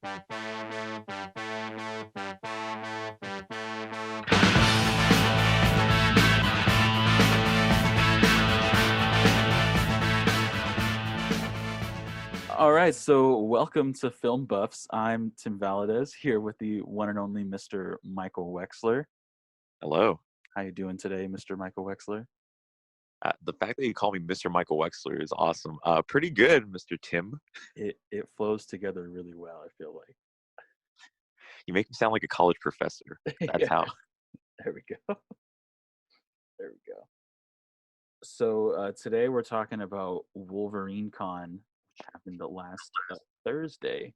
All right, so welcome to Film Buffs. I'm Tim Valadez here with the one and only Mr. Michael Wexler. Hello. How you doing today, Mr. Michael Wexler? The fact that you call me Mr. Michael Wexler is awesome. Pretty good, Mr. Tim. It flows together really well, I feel like. You make me sound like a college professor. That's Yeah, how. there we go. There we go. So today we're talking about Wolverine Con, which happened the last Thursday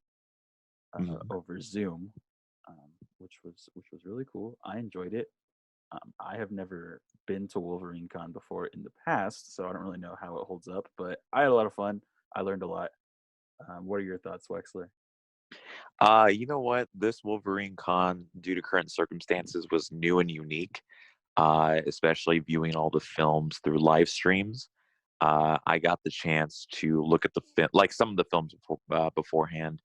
Mhm. over Zoom, which was really cool. I enjoyed it. I have never been to Wolverine Con before in the past, so I don't really know how it holds up, but I had a lot of fun. I learned a lot. What are your thoughts, Wexler? You know what? This Wolverine Con, due to current circumstances, was new and unique. Especially viewing all the films through live streams. I got the chance to look at the like some of the films beforehand,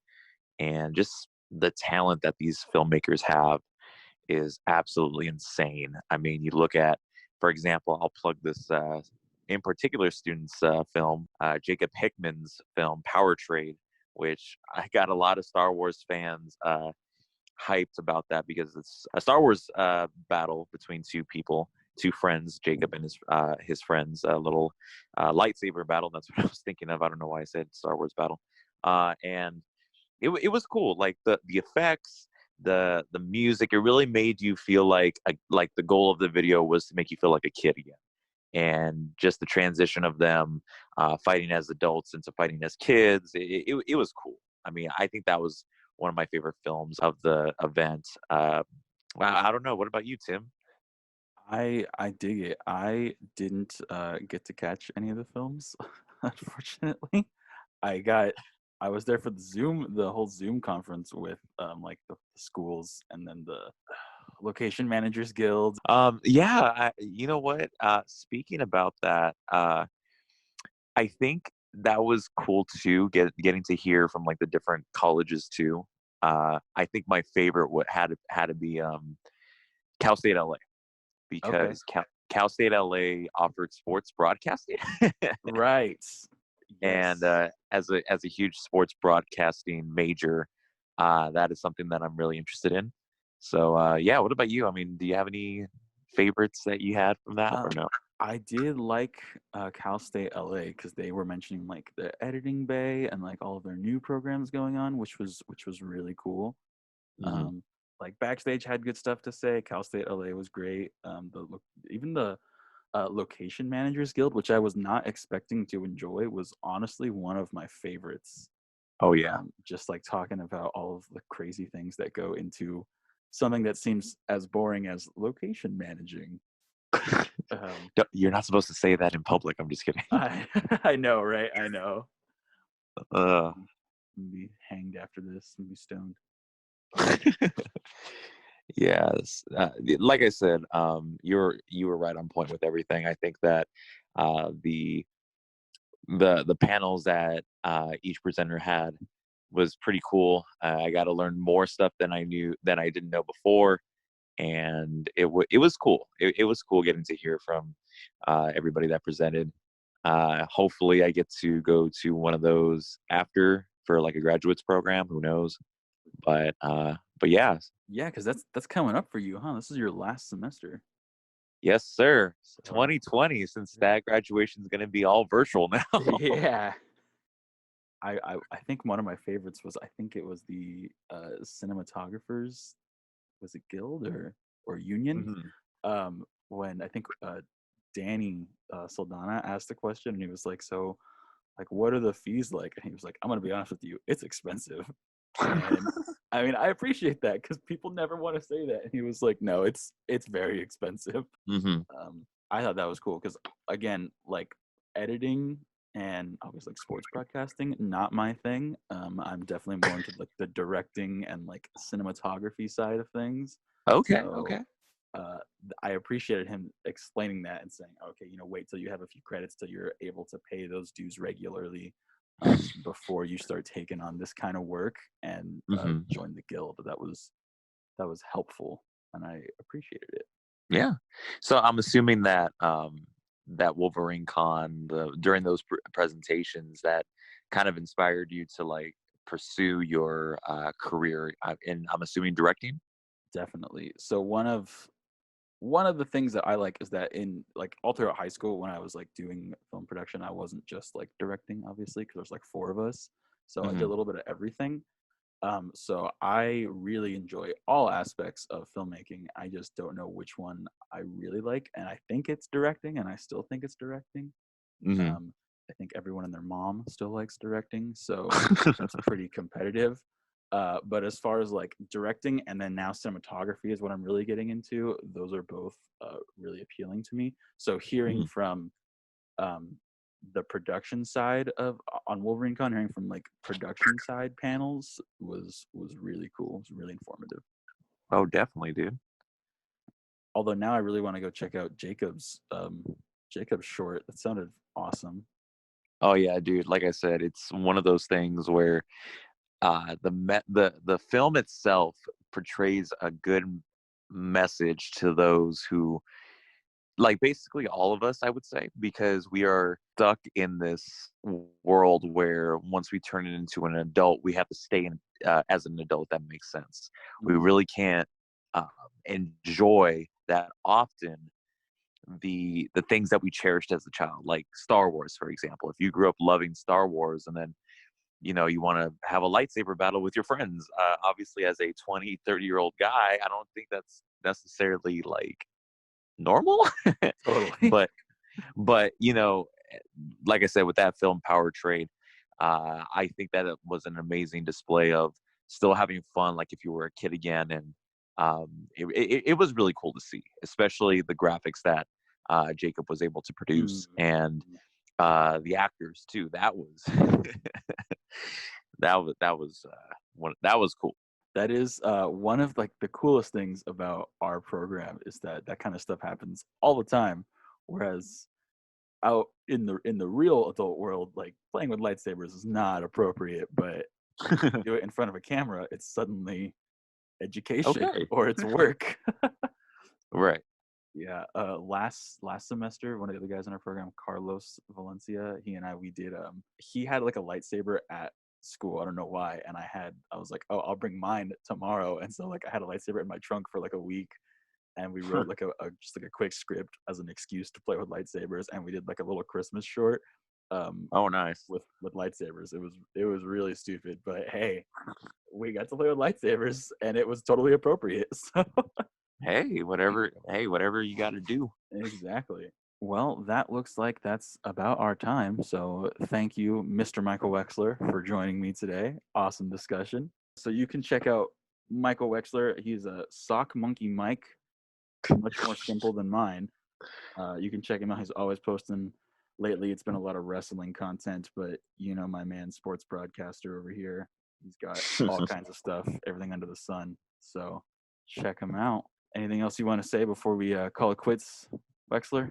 and just the talent that these filmmakers have is absolutely insane. I mean, you look at, for example, I'll plug this in particular student's film, Jacob Hickman's film Power Trade, which I got a lot of Star Wars fans hyped about that because it's a Star Wars battle between two people, two friends, Jacob and his friends, a little lightsaber battle. That's what I was thinking of. I don't know why I said Star Wars battle. And it was cool. Like the effects, the music, it really made you feel like the goal of the video was to make you feel like a kid again. And just the transition of them fighting as adults into fighting as kids, it was cool. I mean, I think that was one of my favorite films of the event. I don't know. What about you, Tim? I dig it. I didn't get to catch any of the films, unfortunately. I got I was there for the whole Zoom conference with like the schools and then the location managers guild. Yeah, you know what? Speaking about that, I think that was cool too. Getting to hear from like the different colleges too. I think my favorite had to be Cal State LA Okay. because Cal State LA offered sports broadcasting, Right. and Yes. as a huge sports broadcasting major, that is something that I'm really interested in. So yeah, what about you? I mean, do you have any favorites that you had from that Uh, or no? I did like Cal State LA because they were mentioning like the editing bay and like all of their new programs going on, which was really cool. Hmm. Um, like Backstage had good stuff to say. Cal State LA was great. Even the Location Managers Guild, which I was not expecting to enjoy, was honestly one of my favorites. Oh yeah. Just like talking about all of the crazy things that go into something that seems as boring as location managing. Um, You're not supposed to say that in public. I'm just kidding. I I know, right? I know. Uh, Be hanged after this and be stoned. yes. Like I said, you were right on point with everything. I think that the the panels that each presenter had was pretty cool. I got to learn more stuff than I didn't know before, and it was cool. It was cool getting to hear from everybody that presented. Hopefully, I get to go to one of those after for like a graduates program. Who knows? But yeah, Yeah, because that's coming up for you, huh? This is your last semester. yes, sir. So 2020, since yeah. that graduation is going to be all virtual now. Yeah. I think one of my favorites was I think it was the cinematographers, was it guild or union? Mhm. When I think Danny Saldana asked the question and he was like, so like what are the fees like? And he was like, I'm gonna be honest with you, it's expensive. And I mean I appreciate that because people never want to say that. And he was like, no, it's very expensive. Mhm. I thought that was cool because again, like editing and obviously like sports broadcasting, not my thing. I'm definitely more into like the directing and like cinematography side of things. Okay. So Okay. I appreciated him explaining that and saying, okay, wait till you have a few credits till you're able to pay those dues regularly. before you start taking on this kind of work, and Hmm. join the guild. That was helpful, and I appreciated it. Yeah. So I'm assuming that that Wolverine Con, during those presentations, that kind of inspired you to like pursue your career in, I'm assuming, directing. Definitely. So one of the things that I like is that in like all throughout high school when I was like doing film production, I wasn't just like directing, obviously, because there's like four of us. So I did a Hmm. little bit of everything. So I really enjoy all aspects of filmmaking. I just don't know which one I really like, and I think it's directing, and I still think it's directing. Hmm. Um, I think everyone and their mom still likes directing, so it's pretty competitive. But as far as like directing and then now cinematography is what I'm really getting into. Those are both really appealing to me. So hearing from um, the production side of on Wolverine Con, hearing from like production side panels was really cool. It was really informative. Oh, definitely, dude. Although now I really want to go check out Jacob's short. That sounded awesome. Oh yeah, dude. Like I said, it's one of those things where the film itself portrays a good message to those who, like, basically all of us, I would say, because we are stuck in this world where once we turn it into an adult, we have to stay in as an adult. That makes sense. We Mm, really can't uh, enjoy that often the things that we cherished as a child, like Star Wars, for example. If you grew up loving Star Wars and then you want to have a lightsaber battle with your friends, obviously as a 20-30 year old guy, I don't think that's necessarily like normal. totally. but but like I said, with that film Power Trade, I think that it was an amazing display of still having fun, like if you were a kid again. And it was really cool to see, especially the graphics that Jacob was able to produce, Mm. and the actors too. That was that was cool. That is one of like the coolest things about our program is that that kind of stuff happens all the time. Whereas out in the real adult world, like playing with lightsabers is not appropriate, but when you do it in front of a camera, it's suddenly education Okay. or it's work. Right. Yeah. Last semester, one of the other guys in our program, Carlos Valencia, he and I we did he had like a lightsaber at school. I don't know why. And I was like, oh, I'll bring mine tomorrow. And so like I had a lightsaber in my trunk for like a week, and we wrote like a just like a quick script as an excuse to play with lightsabers, and we did like a little Christmas short um Oh, nice. with lightsabers. It was really stupid, but hey, we got to play with lightsabers and it was totally appropriate. So Whatever you got to do. exactly. Well, that looks like that's about our time. So thank you, Mr. Michael Wexler, for joining me today. Awesome discussion. So you can check out Michael Wexler. He's a Sock Monkey Mike, much more simple than mine. You can check him out. He's always posting. Lately, it's been a lot of wrestling content, but you know my man, sports broadcaster over here. He's got all kinds of stuff, everything under the sun. So check him out. Anything else you want to say before we call it quits, Wexler?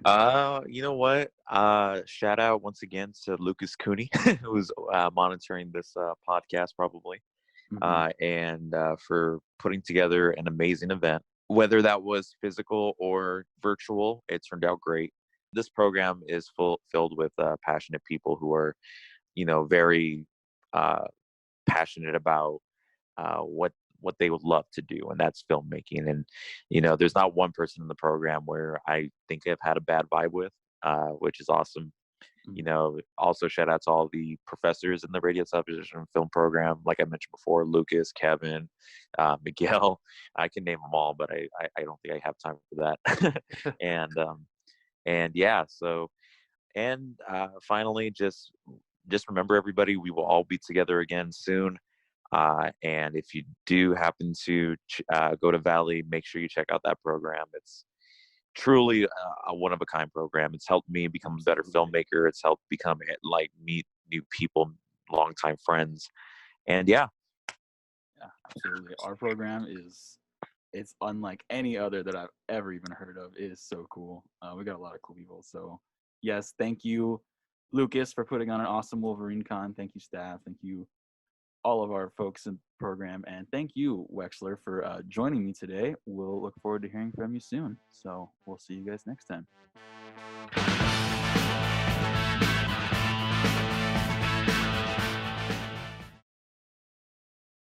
You know what? Shout out once again to Lucas Cooney, who's monitoring this podcast probably, Mm-hmm. and for putting together an amazing event. Whether that was physical or virtual, it turned out great. This program is filled with passionate people who are, very uh, passionate about what they would love to do, and that's filmmaking. And there's not one person in the program where I think I've had a bad vibe with, which is awesome. Also shout out to all the professors in the radio, television, and film program. Like I mentioned before, Lucas, Kevin, Miguel. I can name them all, but I don't think I have time for that. And yeah, so and finally, just remember, everybody, we will all be together again soon. And if you do happen to go to Valley, make sure you check out that program. It's truly a one of a kind program. It's helped me become a better Absolutely. filmmaker. It's helped become like meet new people, longtime friends, and yeah. Yeah, absolutely. Our program is it's unlike any other that I've ever even heard of. It is so cool. We got a lot of cool people. So yes, thank you, Lucas for putting on an awesome Wolverine con. Thank you, staff. Thank you, all of our folks in the program. And thank you, Wexler, for joining me today. We'll look forward to hearing from you soon. So we'll see you guys next time.